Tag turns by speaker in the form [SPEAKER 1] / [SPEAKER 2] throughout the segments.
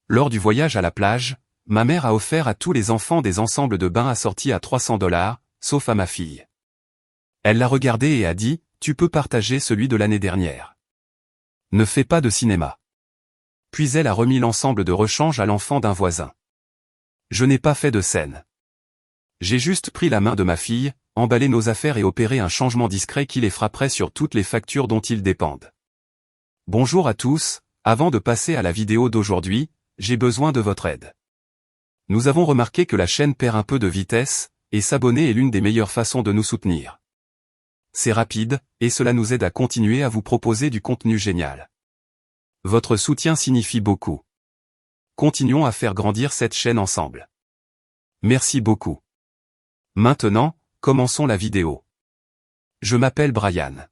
[SPEAKER 1] Lors du voyage à la plage, ma mère a offert à tous les enfants des ensembles de bains assortis à $300, sauf à ma fille. Elle l'a regardé et a dit, « Tu peux partager celui de l'année dernière. Ne fais pas de cinéma. » Puis elle a remis l'ensemble de rechange à l'enfant d'un voisin. Je n'ai pas fait de scène. J'ai juste pris la main de ma fille, emballé nos affaires et opéré un changement discret qui les frapperait sur toutes les factures dont ils dépendent. Bonjour à tous, avant de passer à la vidéo d'aujourd'hui, j'ai besoin de votre aide. Nous avons remarqué que la chaîne perd un peu de vitesse, et s'abonner est l'une des meilleures façons de nous soutenir. C'est rapide, et cela nous aide à continuer à vous proposer du contenu génial. Votre soutien signifie beaucoup. Continuons à faire grandir cette chaîne ensemble. Merci beaucoup. Maintenant, commençons la vidéo. Je m'appelle Brian.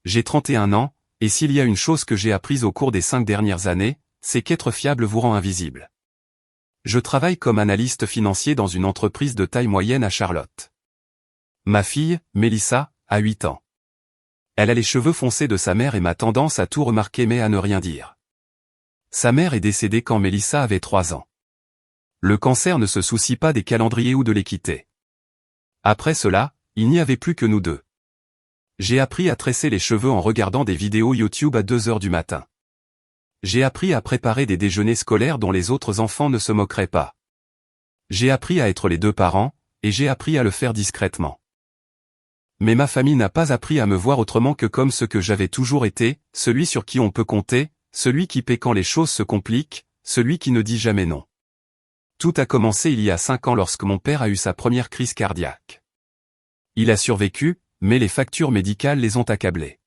[SPEAKER 1] J'ai 31 ans, et s'il y a une chose que j'ai apprise au cours des 5 dernières années, c'est qu'être fiable vous rend invisible. Je travaille comme analyste financier dans une entreprise de taille moyenne à Charlotte. Ma fille, Melissa, a 8 ans. Elle a les cheveux foncés de sa mère et m'a tendance à tout remarquer mais à ne rien dire. Sa mère est décédée quand Melissa avait 3 ans. Le cancer ne se soucie pas des calendriers ou de l'équité. Après cela, il n'y avait plus que nous deux. J'ai appris à tresser les cheveux en regardant des vidéos YouTube à 2 heures du matin. J'ai appris à préparer des déjeuners scolaires dont les autres enfants ne se moqueraient pas. J'ai appris à être les deux parents, et j'ai appris à le faire discrètement. Mais ma famille n'a pas appris à me voir autrement que comme ce que j'avais toujours été, celui sur qui on peut compter, celui qui paie quand les choses se compliquent, celui qui ne dit jamais non. Tout a commencé il y a 5 ans lorsque mon père a eu sa première crise cardiaque. Il a survécu, mais les factures médicales les ont accablés.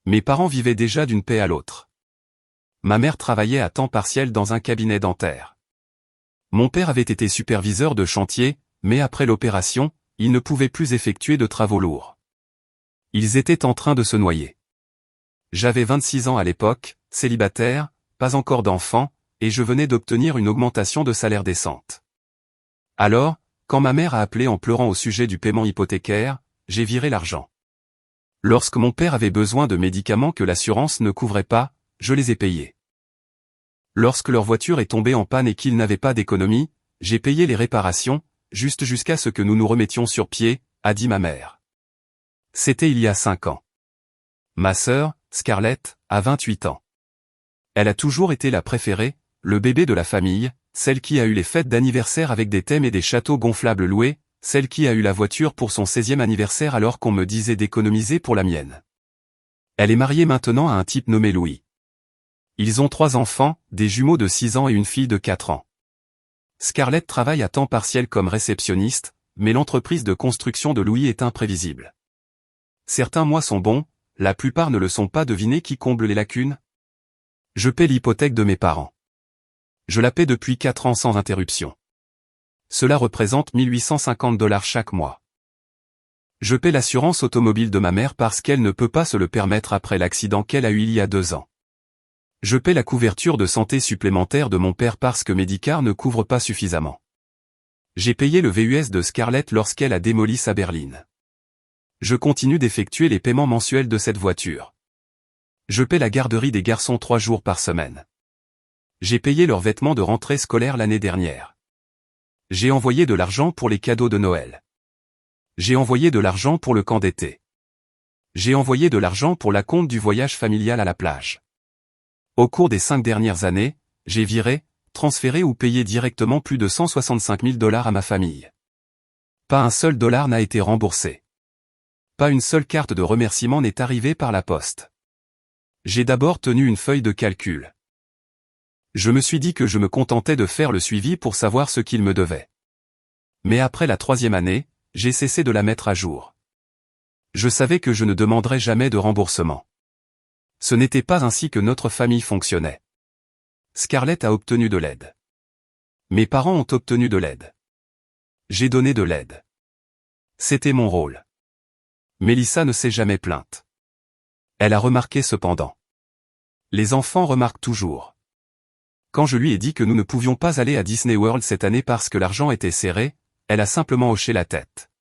[SPEAKER 1] Mes parents vivaient déjà d'une paix à l'autre. Ma mère travaillait à temps partiel dans un cabinet dentaire. Mon père avait été superviseur de chantier, mais après l'opération, il ne pouvait plus effectuer de travaux lourds. Ils étaient en train de se noyer. J'avais 26 ans à l'époque, célibataire, pas encore d'enfant, et je venais d'obtenir une augmentation de salaire décente. Alors, quand ma mère a appelé en pleurant au sujet du paiement hypothécaire, j'ai viré l'argent. Lorsque mon père avait besoin de médicaments que l'assurance ne couvrait pas, je les ai payés. Lorsque leur voiture est tombée en panne et qu'ils n'avaient pas d'économie, j'ai payé les réparations, juste jusqu'à ce que nous nous remettions sur pied, a dit ma mère. C'était il y a 5 ans. Ma sœur, Scarlett, a 28 ans. Elle a toujours été la préférée, le bébé de la famille, celle qui a eu les fêtes d'anniversaire avec des thèmes et des châteaux gonflables loués, celle qui a eu la voiture pour son 16e anniversaire alors qu'on me disait d'économiser pour la mienne. Elle est mariée maintenant à un type nommé Louis. Ils ont 3 enfants, des jumeaux de 6 ans et une fille de 4 ans. Scarlett travaille à temps partiel comme réceptionniste, mais l'entreprise de construction de Louis est imprévisible. Certains mois sont bons, la plupart ne le sont pas. Devinez qui comble les lacunes? Je paie l'hypothèque de mes parents. Je la paie depuis 4 ans sans interruption. Cela représente $1850 chaque mois. Je paie l'assurance automobile de ma mère parce qu'elle ne peut pas se le permettre après l'accident qu'elle a eu il y a 2 ans. Je paie la couverture de santé supplémentaire de mon père parce que Medicare ne couvre pas suffisamment. J'ai payé le VUS de Scarlett lorsqu'elle a démoli sa berline. Je continue d'effectuer les paiements mensuels de cette voiture. Je paie la garderie des garçons 3 jours par semaine. J'ai payé leurs vêtements de rentrée scolaire l'année dernière. J'ai envoyé de l'argent pour les cadeaux de Noël. J'ai envoyé de l'argent pour le camp d'été. J'ai envoyé de l'argent pour la compte du voyage familial à la plage. Au cours des 5 dernières années, j'ai viré, transféré ou payé directement plus de $165 000 à ma famille. Pas un seul dollar n'a été remboursé. Pas une seule carte de remerciement n'est arrivée par la poste. J'ai d'abord tenu une feuille de calcul. Je me suis dit que je me contentais de faire le suivi pour savoir ce qu'il me devait. Mais après la 3e année, j'ai cessé de la mettre à jour. Je savais que je ne demanderais jamais de remboursement. Ce n'était pas ainsi que notre famille fonctionnait. Scarlett a obtenu de l'aide. Mes parents ont obtenu de l'aide. J'ai donné de l'aide. C'était mon rôle. Melissa ne s'est jamais plainte. Elle a remarqué cependant. Les enfants remarquent toujours. Quand je lui ai dit que nous ne pouvions pas aller à Disney World cette année parce que l'argent était serré, elle a simplement hoché la tête.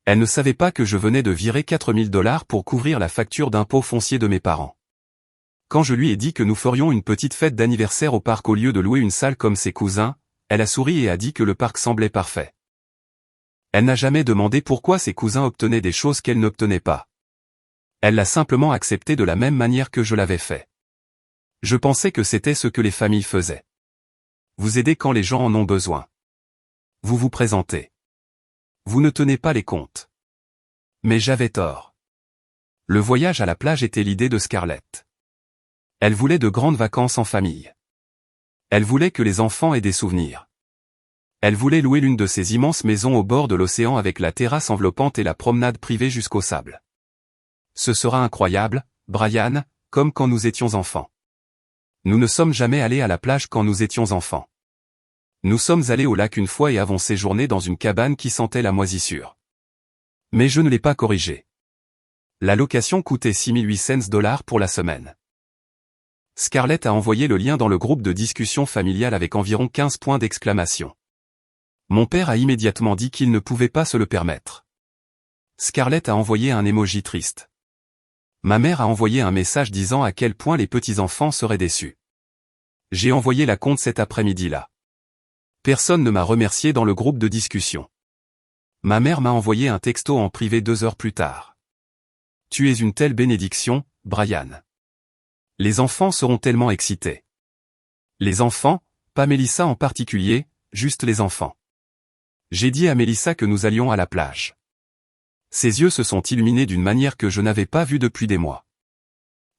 [SPEAKER 1] Elle ne savait pas que je venais de virer $4 000 pour couvrir la facture d'impôt foncier de mes parents. Quand je lui ai dit que nous ferions une petite fête d'anniversaire au parc au lieu de louer une salle comme ses cousins, elle a souri et a dit que le parc semblait parfait. Elle n'a jamais demandé pourquoi ses cousins obtenaient des choses qu'elle n'obtenait pas. Elle l'a simplement accepté de la même manière que je l'avais fait. Je pensais que c'était ce que les familles faisaient. Vous aidez quand les gens en ont besoin. Vous vous présentez. Vous ne tenez pas les comptes. Mais j'avais tort. Le voyage à la plage était l'idée de Scarlett. Elle voulait de grandes vacances en famille. Elle voulait que les enfants aient des souvenirs. Elle voulait louer l'une de ces immenses maisons au bord de l'océan avec la terrasse enveloppante et la promenade privée jusqu'au sable. Ce sera incroyable, Brian, comme quand nous étions enfants. Nous ne sommes jamais allés à la plage quand nous étions enfants. Nous sommes allés au lac une fois et avons séjourné dans une cabane qui sentait la moisissure. Mais je ne l'ai pas corrigé. La location coûtait $6,800 pour la semaine. Scarlett a envoyé le lien dans le groupe de discussion familiale avec environ 15 points d'exclamation. Mon père a immédiatement dit qu'il ne pouvait pas se le permettre. Scarlett a envoyé un emoji triste. Ma mère a envoyé un message disant à quel point les petits-enfants seraient déçus. J'ai envoyé la compte cet après-midi-là. Personne ne m'a remercié dans le groupe de discussion. Ma mère m'a envoyé un texto en privé 2 heures plus tard. Tu es une telle bénédiction, Brian. Les enfants seront tellement excités. Les enfants, pas Mélissa en particulier, juste les enfants. J'ai dit à Mélissa que nous allions à la plage. Ses yeux se sont illuminés d'une manière que je n'avais pas vue depuis des mois.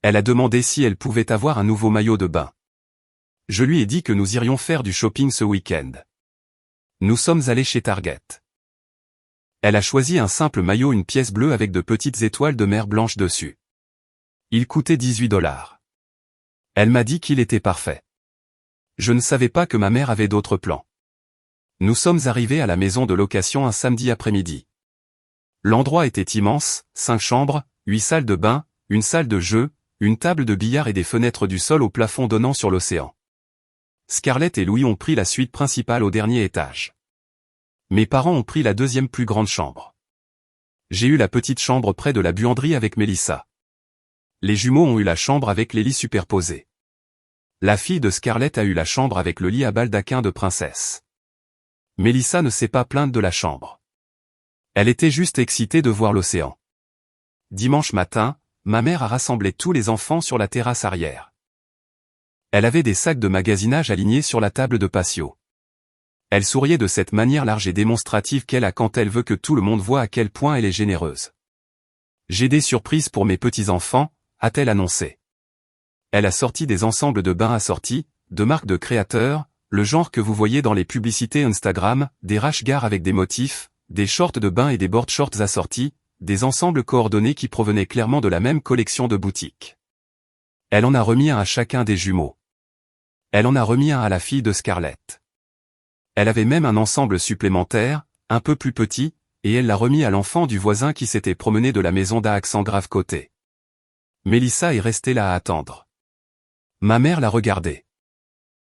[SPEAKER 1] Elle a demandé si elle pouvait avoir un nouveau maillot de bain. Je lui ai dit que nous irions faire du shopping ce week-end. Nous sommes allés chez Target. Elle a choisi un simple maillot, une pièce bleue avec de petites étoiles de mer blanches dessus. Il coûtait $18. Elle m'a dit qu'il était parfait. Je ne savais pas que ma mère avait d'autres plans. Nous sommes arrivés à la maison de location un samedi après-midi. L'endroit était immense, 5 chambres, 8 salles de bain, une salle de jeu, une table de billard et des fenêtres du sol au plafond donnant sur l'océan. Scarlett et Louis ont pris la suite principale au dernier étage. Mes parents ont pris la deuxième plus grande chambre. J'ai eu la petite chambre près de la buanderie avec Mélissa. Les jumeaux ont eu la chambre avec les lits superposés. La fille de Scarlett a eu la chambre avec le lit à baldaquin de princesse. Mélissa ne s'est pas plainte de la chambre. Elle était juste excitée de voir l'océan. Dimanche matin, ma mère a rassemblé tous les enfants sur la terrasse arrière. Elle avait des sacs de magasinage alignés sur la table de patio. Elle souriait de cette manière large et démonstrative qu'elle a quand elle veut que tout le monde voie à quel point elle est généreuse. J'ai des surprises pour mes petits-enfants, a-t-elle annoncé. Elle a sorti des ensembles de bains assortis, de marques de créateurs, le genre que vous voyez dans les publicités Instagram, des rash-guards avec des motifs, des shorts de bain et des board shorts assortis, des ensembles coordonnés qui provenaient clairement de la même collection de boutiques. Elle en a remis un à chacun des jumeaux. Elle en a remis un à la fille de Scarlett. Elle avait même un ensemble supplémentaire, un peu plus petit, et elle l'a remis à l'enfant du voisin qui s'était promené de la maison d'à accent grave côté. Mélissa est restée là à attendre. Ma mère l'a regardée.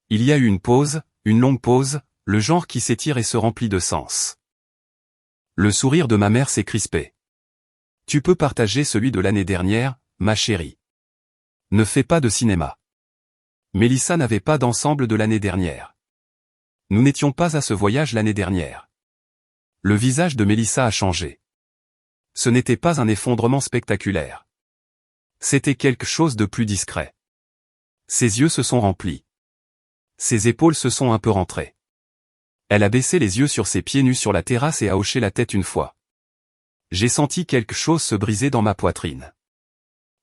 [SPEAKER 1] Il y a eu une pause, une longue pause, le genre qui s'étire et se remplit de sens. Le sourire de ma mère s'est crispé. Tu peux partager celui de l'année dernière, ma chérie. Ne fais pas de cinéma. Mélissa n'avait pas d'ensemble de l'année dernière. Nous n'étions pas à ce voyage l'année dernière. Le visage de Mélissa a changé. Ce n'était pas un effondrement spectaculaire. C'était quelque chose de plus discret. Ses yeux se sont remplis. Ses épaules se sont un peu rentrées. Elle a baissé les yeux sur ses pieds nus sur la terrasse et a hoché la tête une fois. J'ai senti quelque chose se briser dans ma poitrine.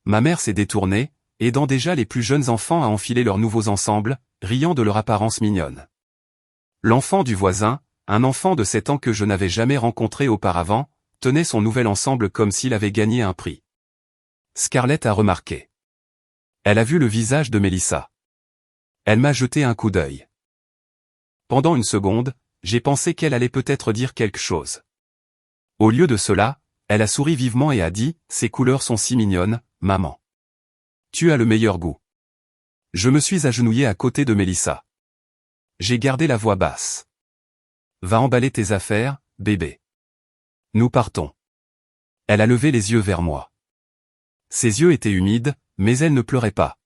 [SPEAKER 1] Ma mère s'est détournée, aidant déjà les plus jeunes enfants à enfiler leurs nouveaux ensembles, riant de leur apparence mignonne. L'enfant du voisin, un enfant de 7 ans que je n'avais jamais rencontré auparavant, tenait son nouvel ensemble comme s'il avait gagné un prix. Scarlett a remarqué. Elle a vu le visage de Mélissa. Elle m'a jeté un coup d'œil. Pendant une seconde, j'ai pensé qu'elle allait peut-être dire quelque chose. Au lieu de cela, elle a souri vivement et a dit « Ces couleurs sont si mignonnes, maman. Tu as le meilleur goût. » Je me suis agenouillé à côté de Mélissa. J'ai gardé la voix basse. « Va emballer tes affaires, bébé. Nous partons. » Elle a levé les yeux vers moi. Ses yeux étaient humides, mais elle ne pleurait pas.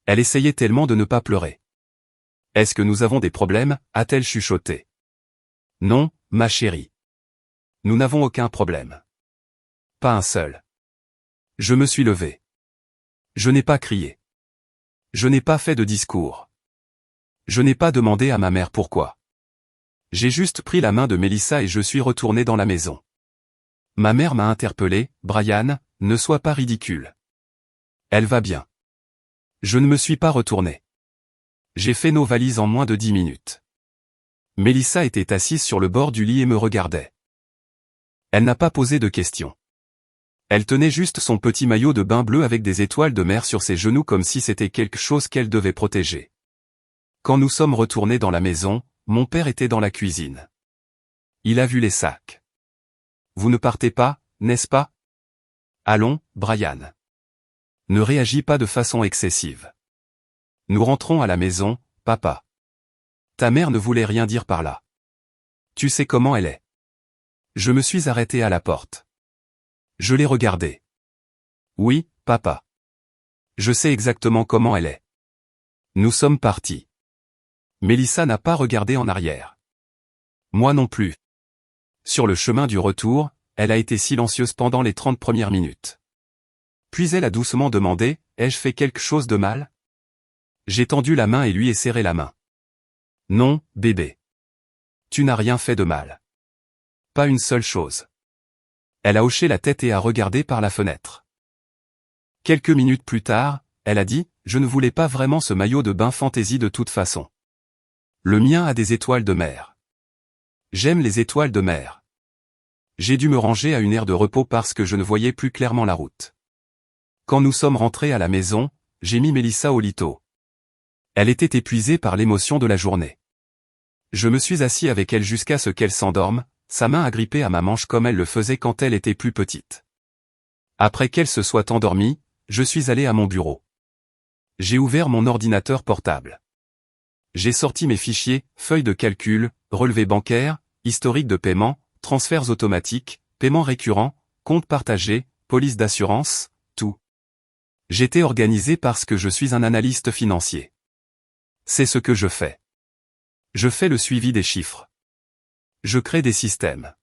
[SPEAKER 1] Elle essayait tellement de ne pas pleurer. Est-ce que nous avons des problèmes, a-t-elle chuchoté. Non, ma chérie. Nous n'avons aucun problème. Pas un seul. Je me suis levé. Je n'ai pas crié. Je n'ai pas fait de discours. Je n'ai pas demandé à ma mère pourquoi. J'ai juste pris la main de Mélissa et je suis retourné dans la maison. Ma mère m'a interpellé, Brian, ne sois pas ridicule. Elle va bien. Je ne me suis pas retourné. J'ai fait nos valises en moins de 10 minutes. Mélissa était assise sur le bord du lit et me regardait. Elle n'a pas posé de questions. Elle tenait juste son petit maillot de bain bleu avec des étoiles de mer sur ses genoux comme si c'était quelque chose qu'elle devait protéger. Quand nous sommes retournés dans la maison, mon père était dans la cuisine. Il a vu les sacs. Vous ne partez pas, n'est-ce pas? Allons, Brian. Ne réagis pas de façon excessive. Nous rentrons à la maison, papa. Ta mère ne voulait rien dire par là. Tu sais comment elle est. Je me suis arrêté à la porte. Je l'ai regardée. Oui, papa. Je sais exactement comment elle est. Nous sommes partis. Mélissa n'a pas regardé en arrière. Moi non plus. Sur le chemin du retour, elle a été silencieuse pendant les 30 premières minutes. Puis elle a doucement demandé, ai-je fait quelque chose de mal? J'ai tendu la main et lui ai serré la main. Non, bébé. Tu n'as rien fait de mal. Pas une seule chose. Elle a hoché la tête et a regardé par la fenêtre. Quelques minutes plus tard, elle a dit, je ne voulais pas vraiment ce maillot de bain fantaisie de toute façon. Le mien a des étoiles de mer. J'aime les étoiles de mer. J'ai dû me ranger à une aire de repos parce que je ne voyais plus clairement la route. Quand nous sommes rentrés à la maison, j'ai mis Mélissa au lito. Elle était épuisée par l'émotion de la journée. Je me suis assis avec elle jusqu'à ce qu'elle s'endorme, sa main agrippée à ma manche comme elle le faisait quand elle était plus petite. Après qu'elle se soit endormie, je suis allé à mon bureau. J'ai ouvert mon ordinateur portable. J'ai sorti mes fichiers, feuilles de calcul, relevés bancaires, historique de paiement, transferts automatiques, paiements récurrents, comptes partagés, police d'assurance, tout. J'étais organisé parce que je suis un analyste financier. C'est ce que je fais. Je fais le suivi des chiffres. Je crée des systèmes.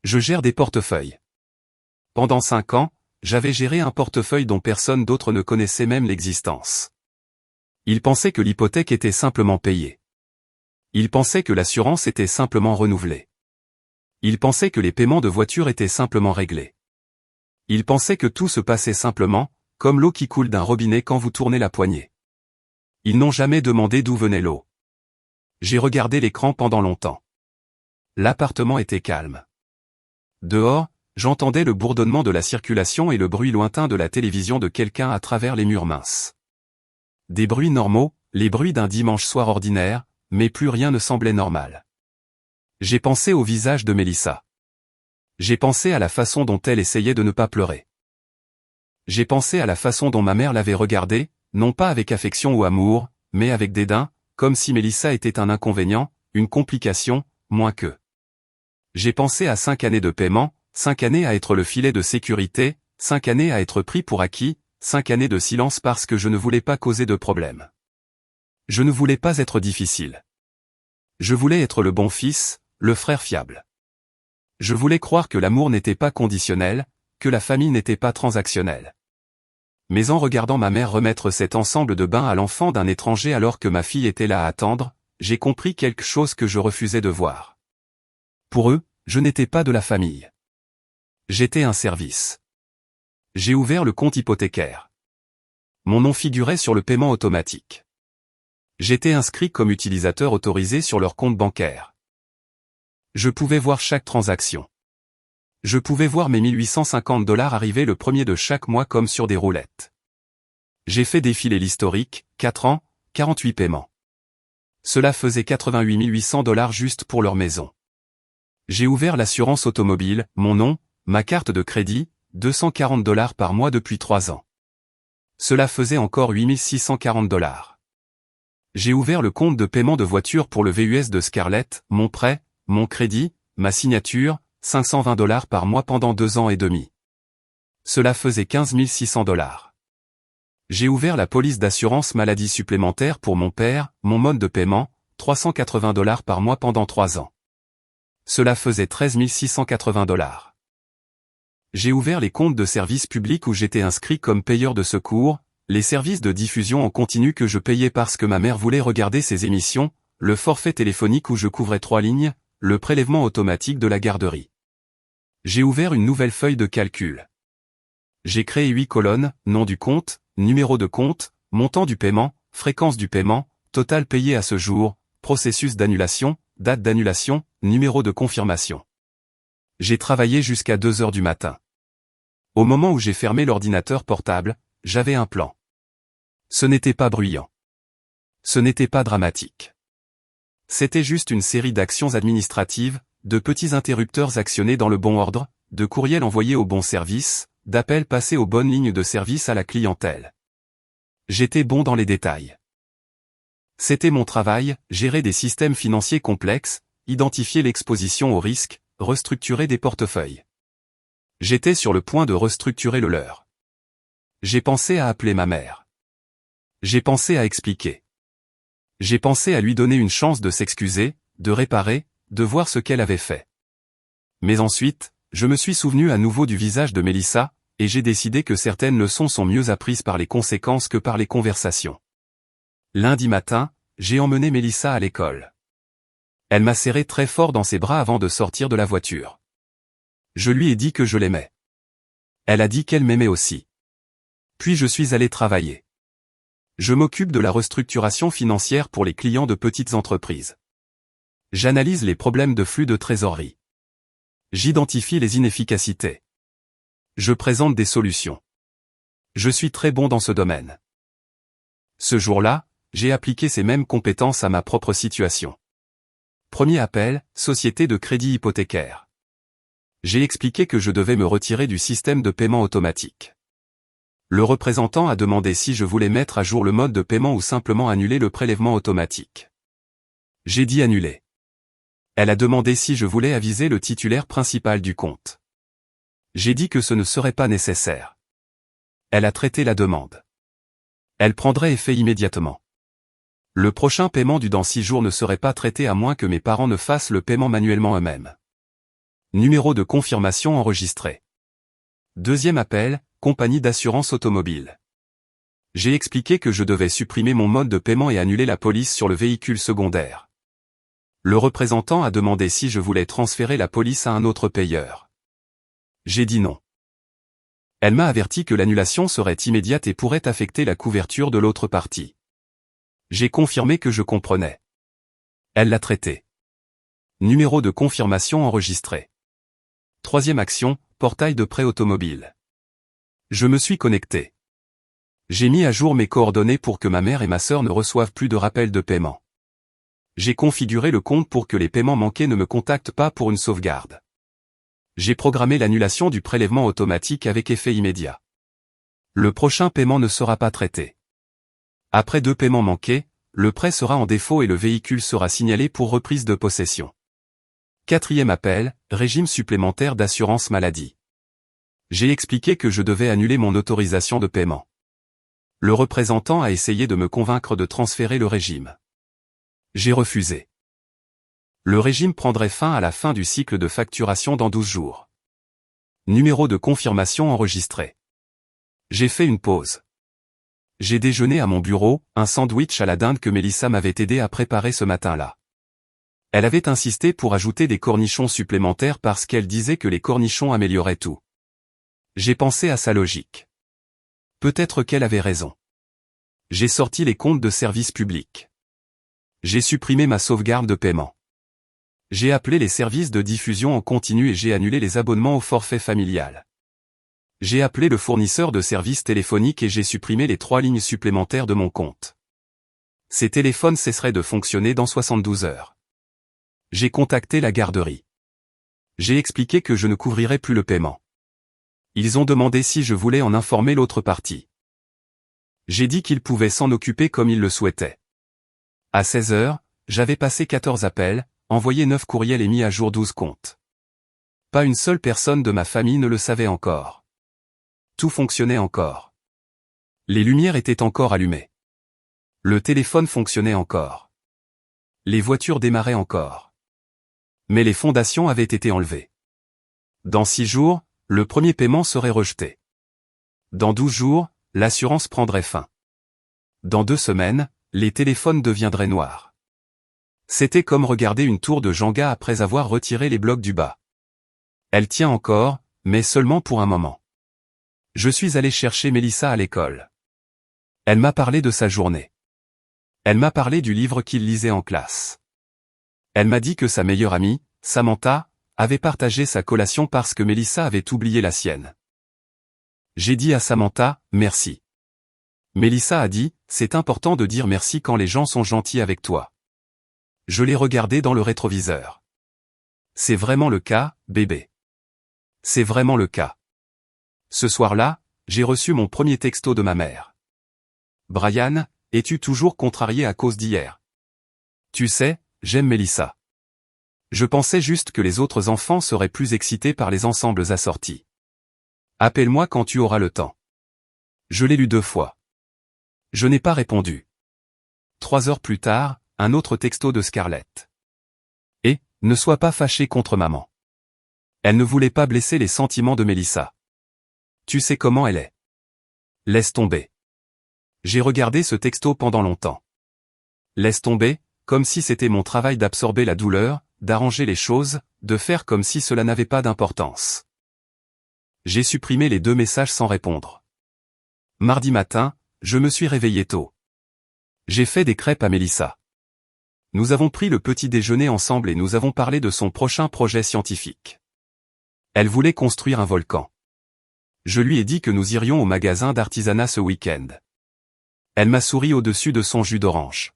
[SPEAKER 1] Je gère des portefeuilles. Pendant 5 ans, j'avais géré un portefeuille dont personne d'autre ne connaissait même l'existence. Ils pensaient que l'hypothèque était simplement payée. Ils pensaient que l'assurance était simplement renouvelée. Ils pensaient que les paiements de voiture étaient simplement réglés. Ils pensaient que tout se passait simplement, comme l'eau qui coule d'un robinet quand vous tournez la poignée. Ils n'ont jamais demandé d'où venait l'eau. J'ai regardé l'écran pendant longtemps. L'appartement était calme. Dehors, j'entendais le bourdonnement de la circulation et le bruit lointain de la télévision de quelqu'un à travers les murs minces. Des bruits normaux, les bruits d'un dimanche soir ordinaire, mais plus rien ne semblait normal. J'ai pensé au visage de Mélissa. J'ai pensé à la façon dont elle essayait de ne pas pleurer. J'ai pensé à la façon dont ma mère l'avait regardée, non pas avec affection ou amour, mais avec dédain, comme si Mélissa était un inconvénient, une complication, moins que. J'ai pensé à 5 années de paiement, 5 années à être le filet de sécurité, 5 années à être pris pour acquis, 5 années de silence parce que je ne voulais pas causer de problème. Je ne voulais pas être difficile. Je voulais être le bon fils, le frère fiable. Je voulais croire que l'amour n'était pas conditionnel, que la famille n'était pas transactionnelle. Mais en regardant ma mère remettre cet ensemble de bains à l'enfant d'un étranger alors que ma fille était là à attendre, j'ai compris quelque chose que je refusais de voir. Pour eux, je n'étais pas de la famille. J'étais un service. J'ai ouvert le compte hypothécaire. Mon nom figurait sur le paiement automatique. J'étais inscrit comme utilisateur autorisé sur leur compte bancaire. Je pouvais voir chaque transaction. Je pouvais voir mes 1850 $ arriver le premier de chaque mois comme sur des roulettes. J'ai fait défiler l'historique, 4 ans, 48 paiements. Cela faisait 88 800 $ juste pour leur maison. J'ai ouvert l'assurance automobile, mon nom, ma carte de crédit, 240 $ par mois depuis 3 ans. Cela faisait encore 8 640 $. J'ai ouvert le compte de paiement de voiture pour le VUS de Scarlett, mon prêt, mon crédit, ma signature, 520 $ par mois pendant 2 ans et demi. Cela faisait 15 600 $. J'ai ouvert la police d'assurance maladie supplémentaire pour mon père, mon mode de paiement, 380 $ par mois pendant 3 ans. Cela faisait 13 680 $. J'ai ouvert les comptes de services publics où j'étais inscrit comme payeur de secours, les services de diffusion en continu que je payais parce que ma mère voulait regarder ses émissions, le forfait téléphonique où je couvrais 3 lignes, le prélèvement automatique de la garderie. J'ai ouvert une nouvelle feuille de calcul. J'ai créé 8 colonnes, nom du compte, numéro de compte, montant du paiement, fréquence du paiement, total payé à ce jour, processus d'annulation, date d'annulation, numéro de confirmation. J'ai travaillé jusqu'à 2 heures du matin. Au moment où j'ai fermé l'ordinateur portable, j'avais un plan. Ce n'était pas bruyant. Ce n'était pas dramatique. C'était juste une série d'actions administratives, de petits interrupteurs actionnés dans le bon ordre, de courriels envoyés au bon service, d'appels passés aux bonnes lignes de service à la clientèle. J'étais bon dans les détails. C'était mon travail, gérer des systèmes financiers complexes, identifier l'exposition au risque, restructurer des portefeuilles. J'étais sur le point de restructurer le leur. J'ai pensé à appeler ma mère. J'ai pensé à expliquer. J'ai pensé à lui donner une chance de s'excuser, de réparer, de voir ce qu'elle avait fait. Mais ensuite, je me suis souvenu à nouveau du visage de Mélissa, et j'ai décidé que certaines leçons sont mieux apprises par les conséquences que par les conversations. Lundi matin, j'ai emmené Mélissa à l'école. Elle m'a serré très fort dans ses bras avant de sortir de la voiture. Je lui ai dit que je l'aimais. Elle a dit qu'elle m'aimait aussi. Puis je suis allé travailler. Je m'occupe de la restructuration financière pour les clients de petites entreprises. J'analyse les problèmes de flux de trésorerie. J'identifie les inefficacités. Je présente des solutions. Je suis très bon dans ce domaine. Ce jour-là, j'ai appliqué ces mêmes compétences à ma propre situation. Premier appel, société de crédit hypothécaire. J'ai expliqué que je devais me retirer du système de paiement automatique. Le représentant a demandé si je voulais mettre à jour le mode de paiement ou simplement annuler le prélèvement automatique. J'ai dit annuler. Elle a demandé si je voulais aviser le titulaire principal du compte. J'ai dit que ce ne serait pas nécessaire. Elle a traité la demande. Elle prendrait effet immédiatement. Le prochain paiement dû dans 6 jours ne serait pas traité à moins que mes parents ne fassent le paiement manuellement eux-mêmes. Numéro de confirmation enregistré. Deuxième appel, compagnie d'assurance automobile. J'ai expliqué que je devais supprimer mon mode de paiement et annuler la police sur le véhicule secondaire. Le représentant a demandé si je voulais transférer la police à un autre payeur. J'ai dit non. Elle m'a averti que l'annulation serait immédiate et pourrait affecter la couverture de l'autre partie. J'ai confirmé que je comprenais. Elle l'a traité. Numéro de confirmation enregistré. Troisième action, portail de prêt automobile. Je me suis connecté. J'ai mis à jour mes coordonnées pour que ma mère et ma sœur ne reçoivent plus de rappels de paiement. J'ai configuré le compte pour que les paiements manqués ne me contactent pas pour une sauvegarde. J'ai programmé l'annulation du prélèvement automatique avec effet immédiat. Le prochain paiement ne sera pas traité. Après 2 paiements manqués, le prêt sera en défaut et le véhicule sera signalé pour reprise de possession. Quatrième appel, régime supplémentaire d'assurance maladie. J'ai expliqué que je devais annuler mon autorisation de paiement. Le représentant a essayé de me convaincre de transférer le régime. J'ai refusé. Le régime prendrait fin à la fin du cycle de facturation dans 12 jours. Numéro de confirmation enregistré. J'ai fait une pause. J'ai déjeuné à mon bureau, un sandwich à la dinde que Mélissa m'avait aidé à préparer ce matin-là. Elle avait insisté pour ajouter des cornichons supplémentaires parce qu'elle disait que les cornichons amélioraient tout. J'ai pensé à sa logique. Peut-être qu'elle avait raison. J'ai sorti les comptes de service public. J'ai supprimé ma sauvegarde de paiement. J'ai appelé les services de diffusion en continu et j'ai annulé les abonnements au forfait familial. J'ai appelé le fournisseur de services téléphoniques et j'ai supprimé les 3 lignes supplémentaires de mon compte. Ces téléphones cesseraient de fonctionner dans 72 heures. J'ai contacté la garderie. J'ai expliqué que je ne couvrirais plus le paiement. Ils ont demandé si je voulais en informer l'autre partie. J'ai dit qu'ils pouvaient s'en occuper comme ils le souhaitaient. À 16 heures, j'avais passé 14 appels, envoyé 9 courriels et mis à jour 12 comptes. Pas une seule personne de ma famille ne le savait encore. Tout fonctionnait encore. Les lumières étaient encore allumées. Le téléphone fonctionnait encore. Les voitures démarraient encore. Mais les fondations avaient été enlevées. Dans 6 jours, le premier paiement serait rejeté. Dans 12 jours, l'assurance prendrait fin. Dans 2 semaines, les téléphones deviendraient noirs. C'était comme regarder une tour de Jenga après avoir retiré les blocs du bas. Elle tient encore, mais seulement pour un moment. Je suis allé chercher Mélissa à l'école. Elle m'a parlé de sa journée. Elle m'a parlé du livre qu'il lisait en classe. Elle m'a dit que sa meilleure amie, Samantha, avait partagé sa collation parce que Mélissa avait oublié la sienne. J'ai dit à Samantha, merci. Mélissa a dit, c'est important de dire merci quand les gens sont gentils avec toi. Je l'ai regardé dans le rétroviseur. C'est vraiment le cas, bébé. C'est vraiment le cas. Ce soir-là, j'ai reçu mon premier texto de ma mère. Brian, es-tu toujours contrarié à cause d'hier? Tu sais, j'aime Mélissa. Je pensais juste que les autres enfants seraient plus excités par les ensembles assortis. Appelle-moi quand tu auras le temps. Je l'ai lu 2 fois. Je n'ai pas répondu. 3 heures plus tard, un autre texto de Scarlett. Et, ne sois pas fâché contre maman. Elle ne voulait pas blesser les sentiments de Mélissa. Tu sais comment elle est. Laisse tomber. J'ai regardé ce texto pendant longtemps. Laisse tomber, comme si c'était mon travail d'absorber la douleur, d'arranger les choses, de faire comme si cela n'avait pas d'importance. J'ai supprimé les 2 messages sans répondre. Mardi matin, je me suis réveillé tôt. J'ai fait des crêpes à Mélissa. Nous avons pris le petit déjeuner ensemble et nous avons parlé de son prochain projet scientifique. Elle voulait construire un volcan. Je lui ai dit que nous irions au magasin d'artisanat ce week-end. Elle m'a souri au-dessus de son jus d'orange.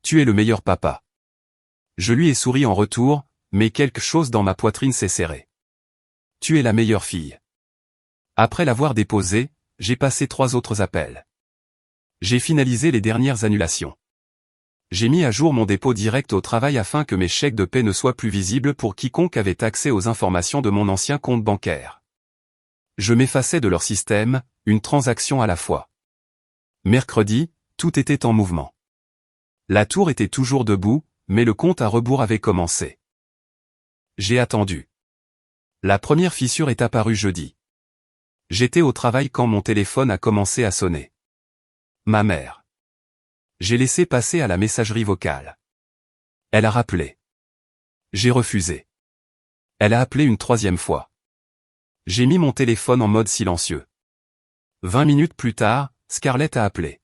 [SPEAKER 1] Tu es le meilleur papa. Je lui ai souri en retour, mais quelque chose dans ma poitrine s'est serré. Tu es la meilleure fille. Après l'avoir déposée, j'ai passé 3 autres appels. J'ai finalisé les dernières annulations. J'ai mis à jour mon dépôt direct au travail afin que mes chèques de paie ne soient plus visibles pour quiconque avait accès aux informations de mon ancien compte bancaire. Je m'effaçais de leur système, une transaction à la fois. Mercredi, tout était en mouvement. La tour était toujours debout, mais le compte à rebours avait commencé. J'ai attendu. La première fissure est apparue jeudi. J'étais au travail quand mon téléphone a commencé à sonner. Ma mère. J'ai laissé passer à la messagerie vocale. Elle a rappelé. J'ai refusé. Elle a appelé une 3e fois. J'ai mis mon téléphone en mode silencieux. 20 minutes plus tard, Scarlett a appelé.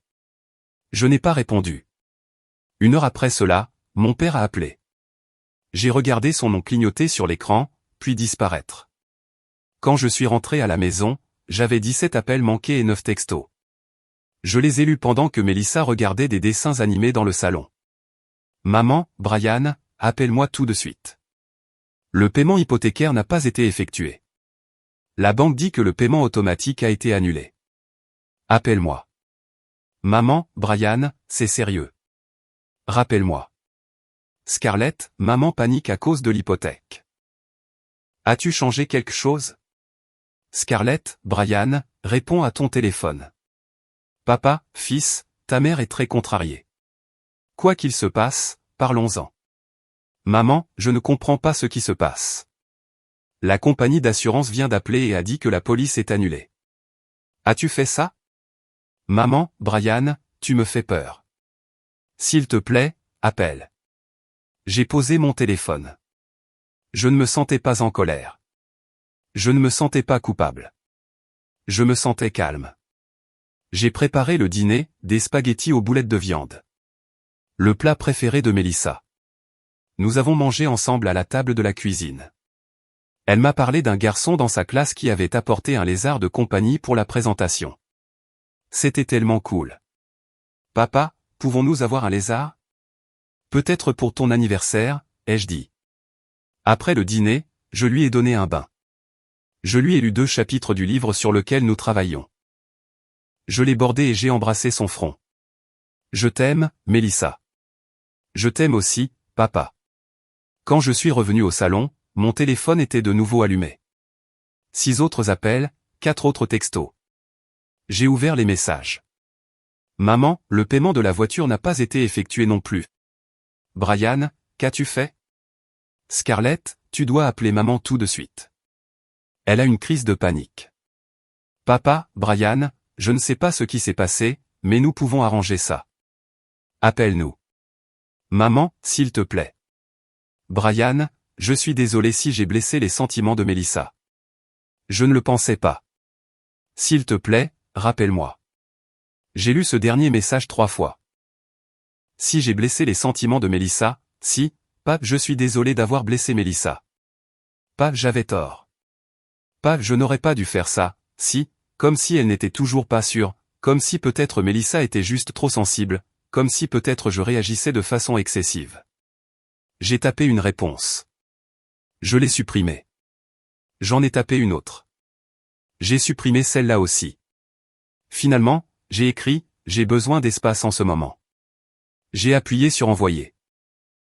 [SPEAKER 1] Je n'ai pas répondu. 1 heure après cela, mon père a appelé. J'ai regardé son nom clignoter sur l'écran, puis disparaître. Quand je suis rentré à la maison, j'avais 17 appels manqués et 9 textos. Je les ai lus pendant que Mélissa regardait des dessins animés dans le salon. Maman, Brian, appelle-moi tout de suite. Le paiement hypothécaire n'a pas été effectué. La banque dit que le paiement automatique a été annulé. Appelle-moi. Maman, Brian, c'est sérieux. Rappelle-moi. Scarlett, maman panique à cause de l'hypothèque. As-tu changé quelque chose? Scarlett, Brian, réponds à ton téléphone. Papa, fils, ta mère est très contrariée. Quoi qu'il se passe, parlons-en. Maman, je ne comprends pas ce qui se passe. La compagnie d'assurance vient d'appeler et a dit que la police est annulée. As-tu fait ça? Maman, Brian, tu me fais peur. S'il te plaît, appelle. J'ai posé mon téléphone. Je ne me sentais pas en colère. Je ne me sentais pas coupable. Je me sentais calme. J'ai préparé le dîner, des spaghettis aux boulettes de viande. Le plat préféré de Mélissa. Nous avons mangé ensemble à la table de la cuisine. Elle m'a parlé d'un garçon dans sa classe qui avait apporté un lézard de compagnie pour la présentation. C'était tellement cool. Papa, pouvons-nous avoir un lézard? Peut-être pour ton anniversaire, ai-je dit. Après le dîner, je lui ai donné un bain. Je lui ai lu 2 chapitres du livre sur lequel nous travaillions. Je l'ai bordé et j'ai embrassé son front. Je t'aime, Mélissa. Je t'aime aussi, papa. Quand je suis revenu au salon, mon téléphone était de nouveau allumé. 6 autres appels, 4 autres textos. J'ai ouvert les messages. Maman, le paiement de la voiture n'a pas été effectué non plus. Brian, qu'as-tu fait? Scarlett, tu dois appeler maman tout de suite. Elle a une crise de panique. Papa, Brian, je ne sais pas ce qui s'est passé, mais nous pouvons arranger ça. Appelle-nous. Maman, s'il te plaît. Brian, je suis désolé si j'ai blessé les sentiments de Melissa. Je ne le pensais pas. S'il te plaît, rappelle-moi. J'ai lu ce dernier message 3 fois. Si j'ai blessé les sentiments de Melissa, si, Pape, je suis désolé d'avoir blessé Melissa. Pape, j'avais tort. Pape, je n'aurais pas dû faire ça, si, comme si elle n'était toujours pas sûre, comme si peut-être Melissa était juste trop sensible, comme si peut-être je réagissais de façon excessive. J'ai tapé une réponse. Je l'ai supprimée. J'en ai tapé une autre. J'ai supprimé celle-là aussi. Finalement, j'ai écrit « J'ai besoin d'espace en ce moment ». J'ai appuyé sur envoyer.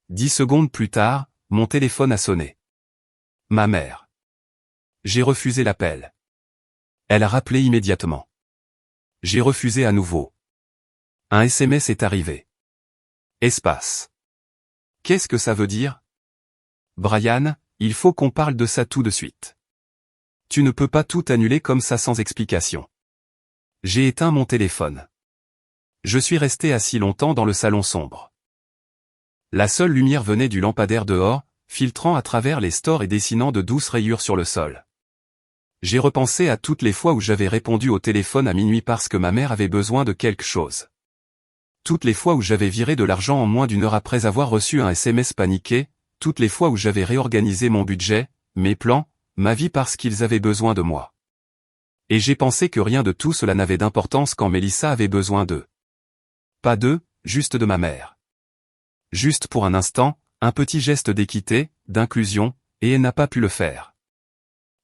[SPEAKER 1] 10 secondes plus tard, mon téléphone a sonné. Ma mère. J'ai refusé l'appel. Elle a rappelé immédiatement. J'ai refusé à nouveau. Un SMS est arrivé. Espace. Qu'est-ce que ça veut dire? Brian, il faut qu'on parle de ça tout de suite. Tu ne peux pas tout annuler comme ça sans explication. J'ai éteint mon téléphone. Je suis resté assis longtemps dans le salon sombre. La seule lumière venait du lampadaire dehors, filtrant à travers les stores et dessinant de douces rayures sur le sol. J'ai repensé à toutes les fois où j'avais répondu au téléphone à minuit parce que ma mère avait besoin de quelque chose. Toutes les fois où j'avais viré de l'argent en moins d'une heure après avoir reçu un SMS paniqué, toutes les fois où j'avais réorganisé mon budget, mes plans, ma vie parce qu'ils avaient besoin de moi. Et j'ai pensé que rien de tout cela n'avait d'importance quand Melissa avait besoin d'eux. Pas d'eux, juste de ma mère. Juste pour un instant, un petit geste d'équité, d'inclusion, et elle n'a pas pu le faire.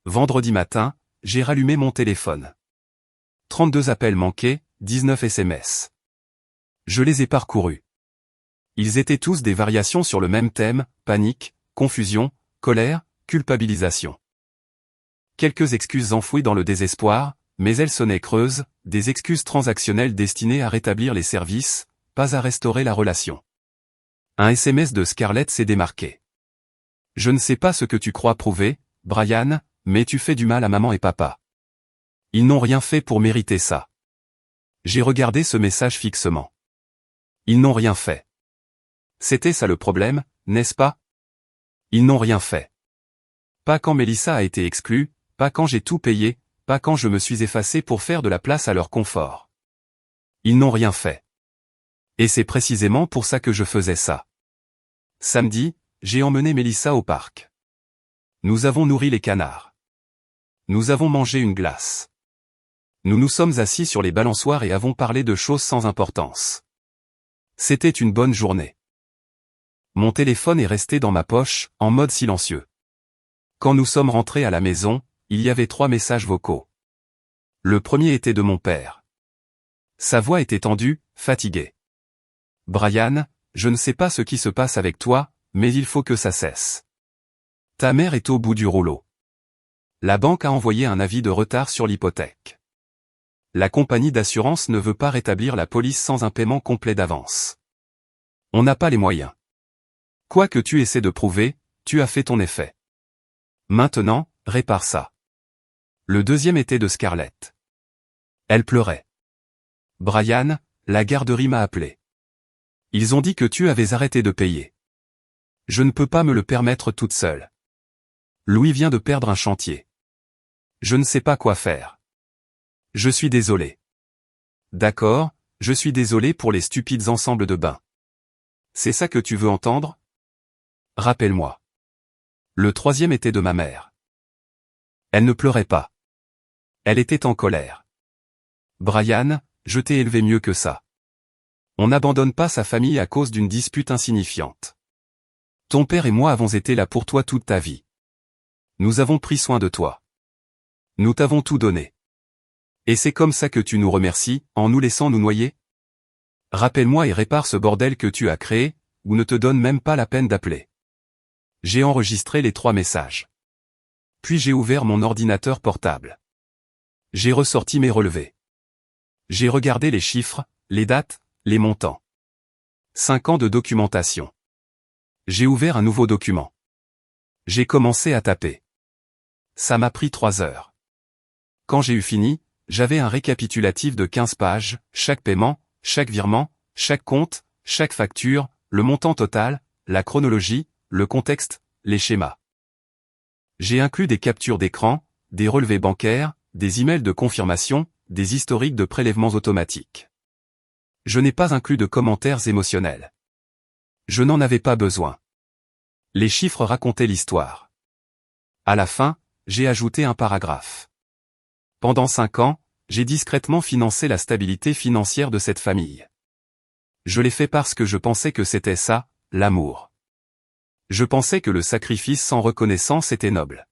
[SPEAKER 1] Vendredi matin, j'ai rallumé mon téléphone. 32 appels manqués, 19 SMS. Je les ai parcourus. Ils étaient tous des variations sur le même thème, panique, confusion, colère, culpabilisation. Quelques excuses enfouies dans le désespoir, mais elles sonnaient creuses, des excuses transactionnelles destinées à rétablir les services, pas à restaurer la relation. Un SMS de Scarlett s'est démarqué. Je ne sais pas ce que tu crois prouver, Brian, mais tu fais du mal à maman et papa. Ils n'ont rien fait pour mériter ça. J'ai regardé ce message fixement. Ils n'ont rien fait. C'était ça le problème, n'est-ce pas? Ils n'ont rien fait. Pas quand Melissa a été exclue, pas quand j'ai tout payé, pas quand je me suis effacé pour faire de la place à leur confort. Ils n'ont rien fait. Et c'est précisément pour ça que je faisais ça. Samedi, j'ai emmené Melissa au parc. Nous avons nourri les canards. Nous avons mangé une glace. Nous nous sommes assis sur les balançoires et avons parlé de choses sans importance. C'était une bonne journée. Mon téléphone est resté dans ma poche, en mode silencieux. Quand nous sommes rentrés à la maison, il y avait 3 messages vocaux. Le premier était de mon père. Sa voix était tendue, fatiguée. Brian, je ne sais pas ce qui se passe avec toi, mais il faut que ça cesse. Ta mère est au bout du rouleau. La banque a envoyé un avis de retard sur l'hypothèque. La compagnie d'assurance ne veut pas rétablir la police sans un paiement complet d'avance. On n'a pas les moyens. Quoi que tu essaies de prouver, tu as fait ton effet. Maintenant, répare ça. Le deuxième était de Scarlett. Elle pleurait. Brian, la garderie m'a appelé. Ils ont dit que tu avais arrêté de payer. Je ne peux pas me le permettre toute seule. Louis vient de perdre un chantier. Je ne sais pas quoi faire. Je suis désolé. D'accord, je suis désolé pour les stupides ensembles de bains. C'est ça que tu veux entendre? Rappelle-moi. Le troisième était de ma mère. Elle ne pleurait pas. Elle était en colère. Brian, je t'ai élevé mieux que ça. On n'abandonne pas sa famille à cause d'une dispute insignifiante. Ton père et moi avons été là pour toi toute ta vie. Nous avons pris soin de toi. Nous t'avons tout donné. Et c'est comme ça que tu nous remercies, en nous laissant nous noyer? Rappelle-moi et répare ce bordel que tu as créé, ou ne te donne même pas la peine d'appeler. J'ai enregistré les 3 messages. Puis j'ai ouvert mon ordinateur portable. J'ai ressorti mes relevés. J'ai regardé les chiffres, les dates, les montants. 5 ans de documentation. J'ai ouvert un nouveau document. J'ai commencé à taper. Ça m'a pris 3 heures. Quand j'ai eu fini, j'avais un récapitulatif de 15 pages, chaque paiement, chaque virement, chaque compte, chaque facture, le montant total, la chronologie, le contexte, les schémas. J'ai inclus des captures d'écran, des relevés bancaires, des emails de confirmation, des historiques de prélèvements automatiques. Je n'ai pas inclus de commentaires émotionnels. Je n'en avais pas besoin. Les chiffres racontaient l'histoire. À la fin, j'ai ajouté un paragraphe. Pendant 5 ans, j'ai discrètement financé la stabilité financière de cette famille. Je l'ai fait parce que je pensais que c'était ça, l'amour. Je pensais que le sacrifice sans reconnaissance était noble.